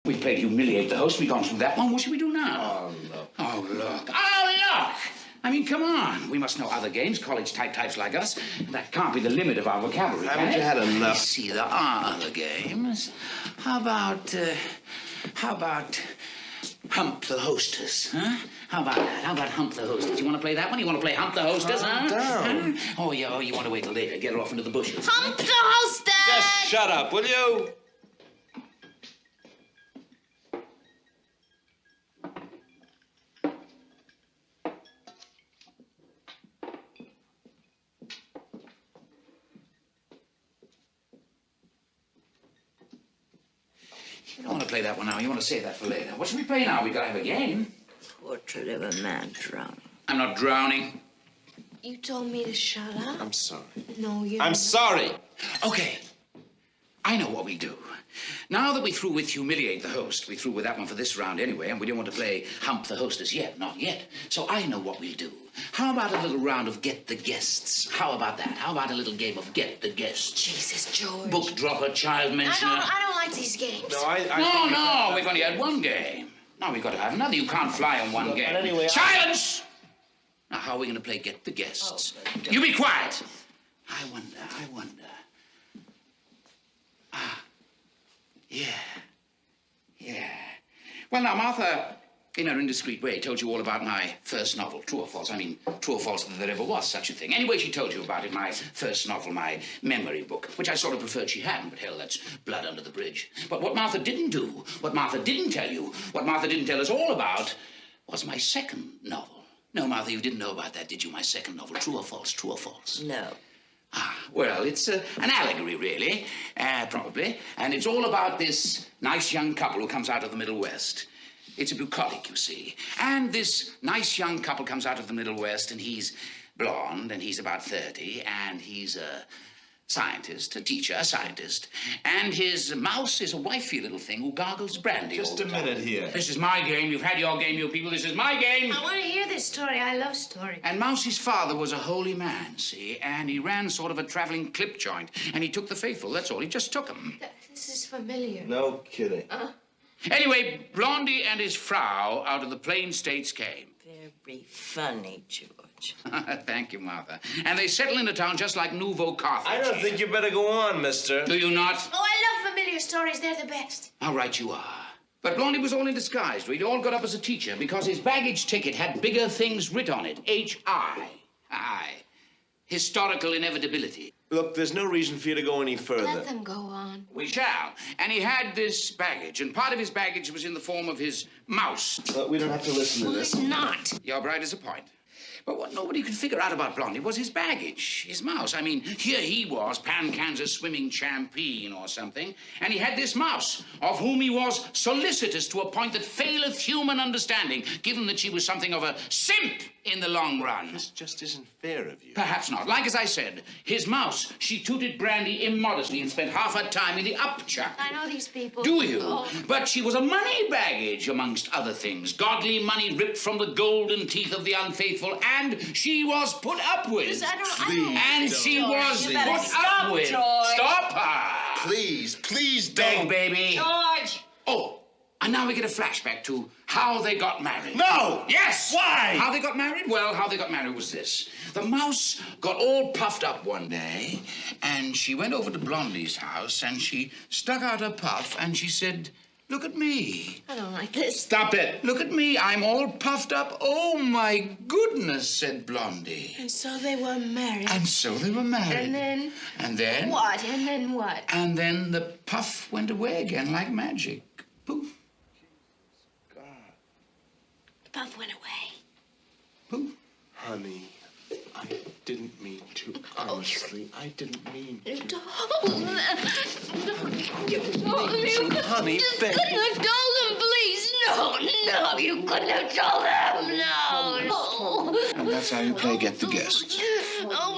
We played Humiliate the Host. We've gone through that one. What should we do now? Oh, look. Oh, look. Oh, look! I mean, come on. We must know other games, college-type types like us. That can't be the limit of our vocabulary, Haven't you had enough? See, there are other games. How about Hump the Hostess, huh? How about that? How about Hump the Hostess? You want to play that one? You want to play Hump the Hostess, huh? Down. Huh? Oh, yeah, oh, you want to wait till later. Get her off into the bushes. Hump the Hostess! Just shut up, will you? You don't want to play that one now. You want to save that for later. What should we play now? We've got to have a game. Portrait of a man drowning. I'm not drowning. You told me to shut up. I'm sorry. No, you. I'm sorry. Okay. I know what we'll do. Now that we're through with Humiliate the Host, we're through with that one for this round anyway, and we don't want to play Hump the Hostess yet. Not yet. So I know what we'll do. How about a little round of Get the Guests? How about that? How about a little game of Get the Guests? Jesus, George. Book dropper, child mentioner. I don't like these games. No, No, we've only had one game. Now we've got to have another. You can't fly on one game. Anyway, Silence! Now, how are we going to play Get the Guests? Oh, You be quiet. I wonder. Yeah. Well, now, Martha, in her indiscreet way, told you all about my first novel, True or False. I mean, true or false that there ever was such a thing. Anyway, she told you about it, my first novel, my memory book, which I sort of preferred she hadn't, but hell, that's blood under the bridge. But what Martha didn't do, what Martha didn't tell you, what Martha didn't tell us all about, was my second novel. No, Martha, you didn't know about that, did you? My second novel, True or False, True or False? No. Well, it's an allegory, really, probably. And it's all about this nice young couple who comes out of the Middle West. It's a bucolic, you see. And this nice young couple comes out of the Middle West, and he's blonde, and he's about 30, and he's a scientist, a teacher, a scientist. And his mouse is a wifey little thing who gargles brandy Just a minute here. This is my game. You've had your game, you people. This is my game. I want to hear this story. I love stories. And Mousie's father was a holy man, see? And he ran sort of a traveling clip joint. And he took the faithful, that's all. He just took them. This is familiar. No kidding. Anyway, Blondie and his frau out of the Plain States came. Very funny, George. Thank you, Martha. And they settle into town just like nouveau Carthage. I don't think you better go on, mister. Do you not? Oh, I love familiar stories. They're the best. How right you are. But Blondie was all in disguise. He'd all got up as a teacher because his baggage ticket had bigger things writ on it. H.I. Aye. Historical inevitability. Look, there's no reason for you to go any further. Let them go on. We shall. And he had this baggage, and part of his baggage was in the form of his mouse. We don't have to listen to this. It's not. You're bright as a point. But what nobody could figure out about Blondie was his baggage, his mouse. I mean, here he was, Pan-Kansas swimming champion or something, and he had this mouse, of whom he was solicitous to a point that faileth human understanding, given that she was something of a simp in the long run. This just isn't fair of you. Perhaps not. Like as I said, his mouse, she tooted brandy immodestly and spent half her time in the upchuck. I know these people. Do you? Oh. But she was a money baggage, amongst other things. Godly money ripped from the golden teeth of the unfaithful, and she was put up with. I don't. And she was You better put stop, up with. George. Stop her. Please Beg, don't. baby. George! Oh, and now we get a flashback to how they got married. No! Yes! Why? How they got married? Well, how they got married was this. The mouse got all puffed up one day, and she went over to Blondie's house, and she stuck out her puff, and she said, "Look at me. I don't like this. Stop it. Look at me. I'm all puffed up." "Oh, my goodness," said Blondie. And so they were married. And so they were married. And then? And then? What? And then what? And then the puff went away again like magic. Poof. The puff went away. Poof. Honey, I didn't mean to. Honestly, I didn't mean to. You told them. You told them. So, honey, Just thank couldn't you. have told them, please. No, you couldn't have told them. No. And that's how you play Get the Guests. Oh,